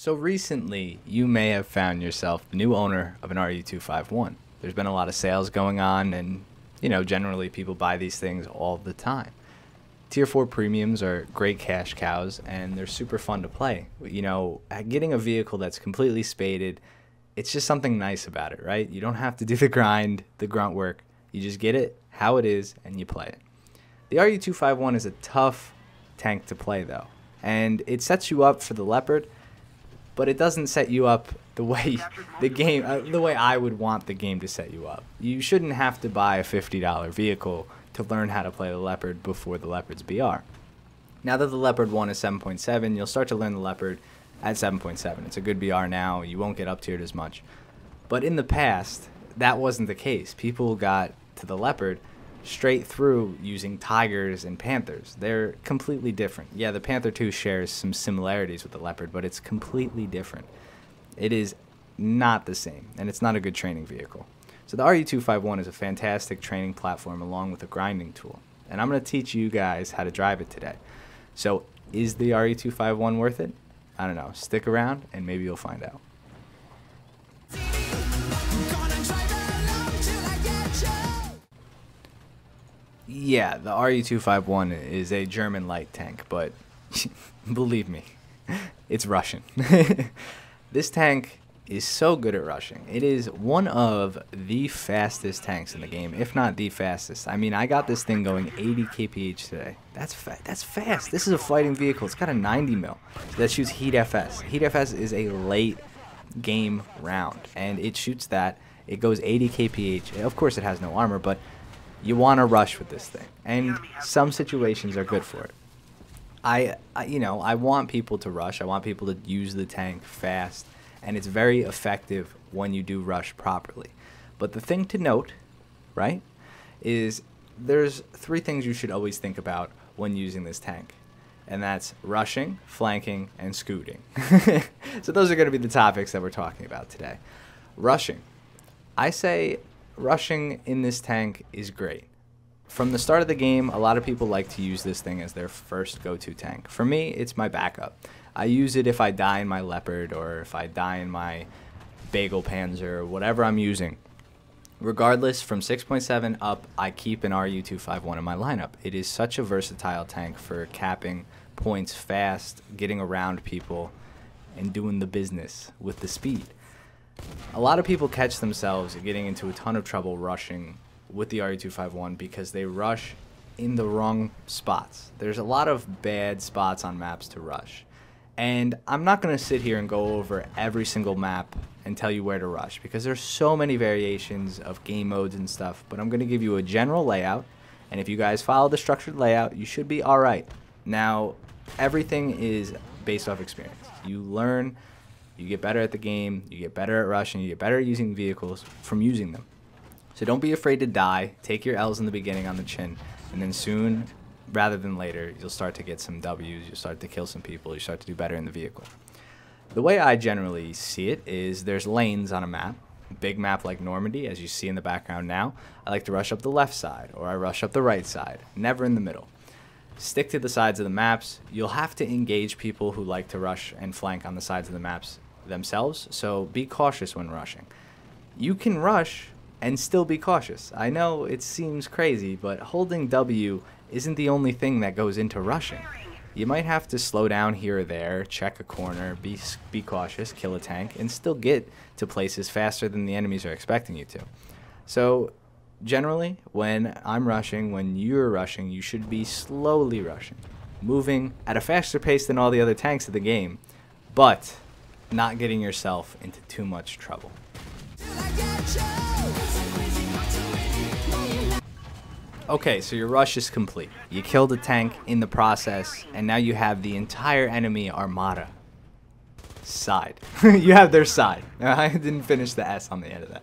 So recently, you may have found yourself the new owner of an RU251. There's been a lot of sales going on, and generally people buy these things all the time. Tier 4 premiums are great cash cows, and they're super fun to play. Getting a vehicle that's completely spaded, it's just something nice about it, right? You don't have to do the grind, the grunt work. You just get it how it is, and you play it. The RU251 is a tough tank to play, though, and it sets you up for the Leopard, but it doesn't set you up the way the way I would want the game to set you up. You shouldn't have to buy a $50 vehicle to learn how to play the Leopard before the Leopard's BR. Now that the Leopard 1 is 7.7, you'll start to learn the Leopard at 7.7. It's a good BR now. You won't get up tiered as much. But in the past, that wasn't the case. People got to the Leopard straight through using Tigers and Panthers. They're completely different. Yeah, the Panther 2 shares some similarities with the Leopard, but it's completely different. It is not the same, and it's not a good training vehicle. So the RU251 is a fantastic training platform along with a grinding tool, and I'm going to teach you guys how to drive it today. So is the RU251 worth it? I don't know. Stick around, and maybe you'll find out. Yeah, the RU251 is a German light tank, but believe me, it's Russian. This tank is so good at rushing. It is one of the fastest tanks in the game, if not the fastest. I mean, I got this thing going 80 kph today. That's fast. This is a fighting vehicle. It's got a 90 mil that shoots Heat FS. Heat FS is a late game round, and it shoots that. It goes 80 kph. Of course, it has no armor, but you want to rush with this thing, and some situations are good for it. I want people to rush. I want people to use the tank fast, and it's very effective when you do rush properly. But the thing to note, right, is there's three things you should always think about when using this tank, and that's rushing, flanking, and scooting. So those are going to be the topics that we're talking about today. Rushing. I say rushing in this tank is great. From the start of the game, a lot of people like to use this thing as their first go-to tank. For me, it's my backup. I use it if I die in my Leopard or if I die in my Bagel Panzer or whatever I'm using. Regardless, from 6.7 up, I keep an RU251 in my lineup. It is such a versatile tank for capping points fast, getting around people, and doing the business with the speed. A lot of people catch themselves getting into a ton of trouble rushing with the RU251 because they rush in the wrong spots. There's a lot of bad spots on maps to rush. And I'm not going to sit here and go over every single map and tell you where to rush because there's so many variations of game modes and stuff, but I'm going to give you a general layout, and if you guys follow the structured layout, you should be alright. Now, everything is based off experience. You learn, you get better at the game, you get better at rushing, you get better at using vehicles from using them. So don't be afraid to die, take your L's in the beginning on the chin, and then soon, rather than later, you'll start to get some W's, you'll start to kill some people, you start to do better in the vehicle. The way I generally see it is there's lanes on a map, big map like Normandy, as you see in the background now. I like to rush up the left side, or I rush up the right side, never in the middle. Stick to the sides of the maps. You'll have to engage people who like to rush and flank on the sides of the maps themselves, so be cautious when rushing. You can rush and still be cautious. I know it seems crazy, but holding W isn't the only thing that goes into rushing. You might have to slow down here or there, check a corner, be cautious, kill a tank, and still get to places faster than the enemies are expecting you to. So generally, when I'm rushing, when you're rushing, you should be slowly rushing, moving at a faster pace than all the other tanks of the game, but not getting yourself into too much trouble. Okay, so your rush is complete. You killed a tank in the process, and now you have the entire enemy armada side. You have their side. I didn't finish the S on the end of that.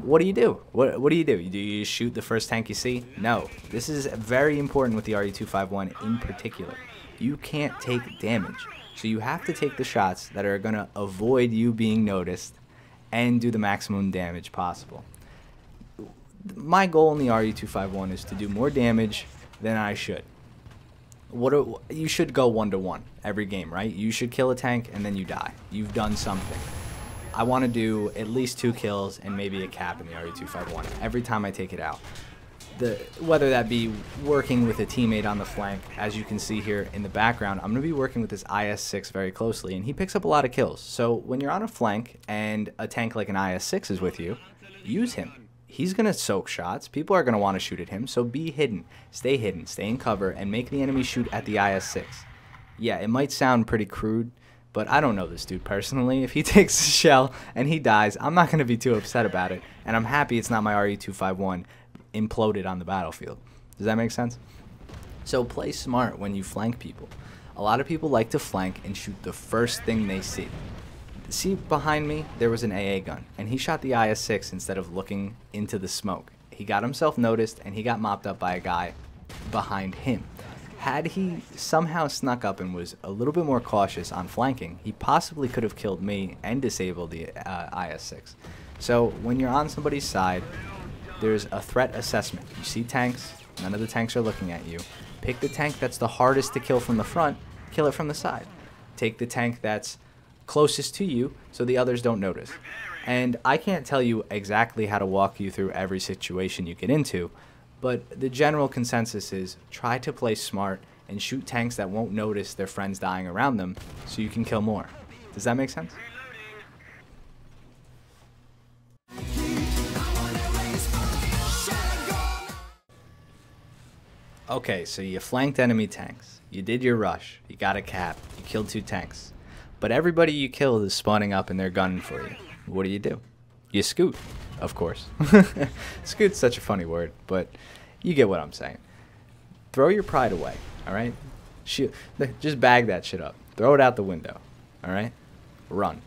What do you do? What do you do? Do you shoot the first tank you see? No. This is very important with the RU251 in particular. You can't take damage. So you have to take the shots that are going to avoid you being noticed and do the maximum damage possible. My goal in the RU251 is to do more damage than I should. You should go 1-to-1 every game, right? You should kill a tank and then you die. You've done something. I want to do at least 2 kills and maybe a cap in the RE251 every time I take it out. Whether that be working with a teammate on the flank, as you can see here in the background, I'm going to be working with this IS-6 very closely, and he picks up a lot of kills. So when you're on a flank and a tank like an IS-6 is with you, use him. He's going to soak shots. People are going to want to shoot at him, so be hidden, stay in cover, and make the enemy shoot at the IS-6. Yeah, it might sound pretty crude, but I don't know this dude personally. If he takes a shell and he dies, I'm not going to be too upset about it, and I'm happy it's not my RE251 imploded on the battlefield. Does that make sense? So play smart when you flank people. A lot of people like to flank and shoot the first thing they see. See behind me, there was an AA gun, and he shot the IS-6 instead of looking into the smoke. He got himself noticed, and he got mopped up by a guy behind him. Had he somehow snuck up and was a little bit more cautious on flanking, he possibly could have killed me and disabled the IS-6. So when you're on somebody's side, there's a threat assessment. You see tanks, none of the tanks are looking at you. Pick the tank that's the hardest to kill from the front, kill it from the side. Take the tank that's closest to you so the others don't notice. And I can't tell you exactly how to walk you through every situation you get into, but the general consensus is try to play smart and shoot tanks that won't notice their friends dying around them so you can kill more. Does that make sense? Okay, so you flanked enemy tanks, you did your rush, you got a cap, you killed 2 tanks, but everybody you killed is spawning up and they're gunning for you. What do? You scoot, of course. Scoot's such a funny word, but you get what I'm saying. Throw your pride away, alright? Just bag that shit up. Throw it out the window, alright? Run.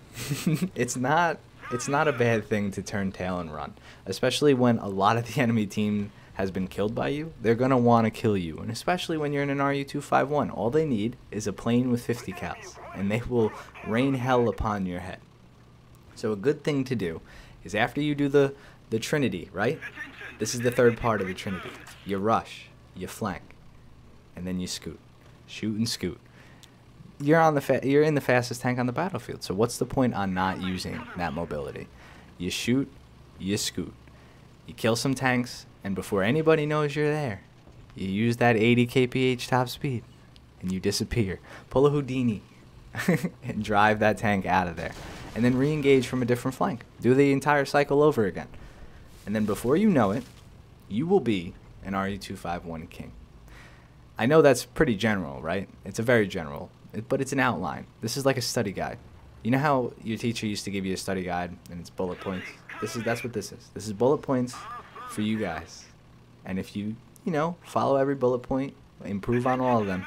It's not a bad thing to turn tail and run, especially when a lot of the enemy team has been killed by you. They're going to want to kill you, and especially when you're in an RU251. All they need is a plane with 50 cals, and they will rain hell upon your head. So a good thing to do is after you do the Trinity, right? This is the third part of the Trinity. You rush, you flank, and then you scoot. Shoot and scoot. You're in the fastest tank on the battlefield, so what's the point on not using that mobility? You shoot, you scoot. You kill some tanks, and before anybody knows you're there, you use that 80 kph top speed, and you disappear. Pull a Houdini and drive that tank out of there. And then re-engage from a different flank. Do the entire cycle over again. And then before you know it, you will be an RE251 king. I know that's pretty general, right? It's a very general, but it's an outline. This is like a study guide. You know how your teacher used to give you a study guide and it's bullet points? That's what this is. This is bullet points for you guys. And if you follow every bullet point, improve on all of them,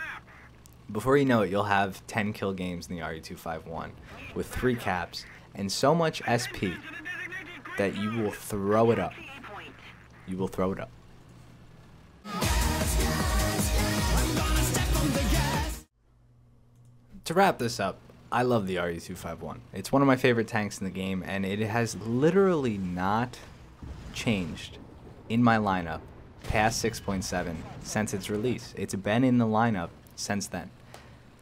before you know it, you'll have 10 kill games in the RE251 with 3 caps and so much SP that you will throw it up. You will throw it up. To wrap this up, I love the RE251. It's one of my favorite tanks in the game, and it has literally not changed in my lineup past 6.7 since its release. It's been in the lineup since then.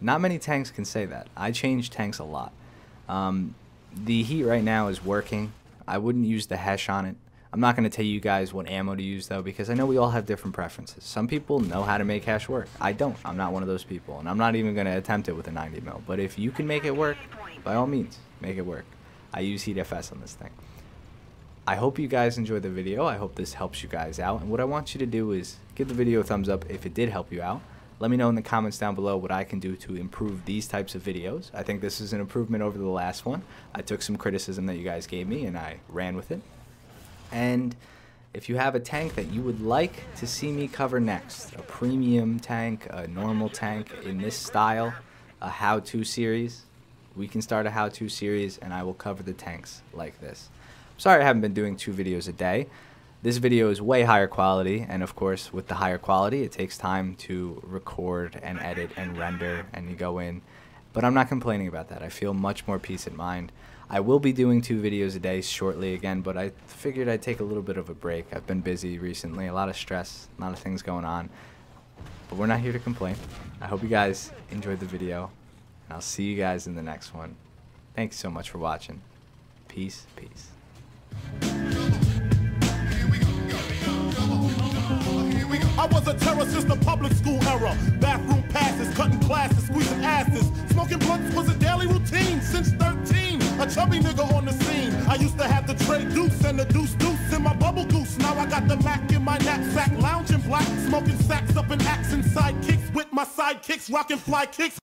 Not many tanks can say that. I change tanks a lot. The heat right now is working. I wouldn't use the Hesh on it. I'm not going to tell you guys what ammo to use though, because I know we all have different preferences. Some people know how to make Hesh work. I don't. I'm not one of those people, and I'm not even going to attempt it with a 90 mil. But if you can make it work, by all means, make it work. I use Heat FS on this thing. I hope you guys enjoyed the video. I hope this helps you guys out. And what I want you to do is give the video a thumbs up if it did help you out. Let me know in the comments down below what I can do to improve these types of videos. I think this is an improvement over the last one. I took some criticism that you guys gave me and I ran with it. And if you have a tank that you would like to see me cover next, a premium tank, a normal tank in this style, a how-to series, we can start a how-to series and I will cover the tanks like this. Sorry I haven't been doing 2 videos a day. This video is way higher quality, and of course with the higher quality it takes time to record and edit and render and you go in, but I'm not complaining about that. I feel much more peace of mind. I will be doing 2 videos a day shortly again, but I figured I'd take a little bit of a break. I've been busy recently, a lot of stress, a lot of things going on. But we're not here to complain. I hope you guys enjoyed the video, and I'll see you guys in the next one. Thanks so much for watching. Peace, peace. I was a terror since the public school era. Bathroom passes, cutting classes, squeezing asses. Smoking blunts was a daily routine since 13. A chubby nigga on the scene. I used to have the tray deuce and the deuce in my bubble goose. Now I got the Mac in my knapsack, lounging black, smoking sacks up in axe and sidekicks with my sidekicks, rocking fly kicks.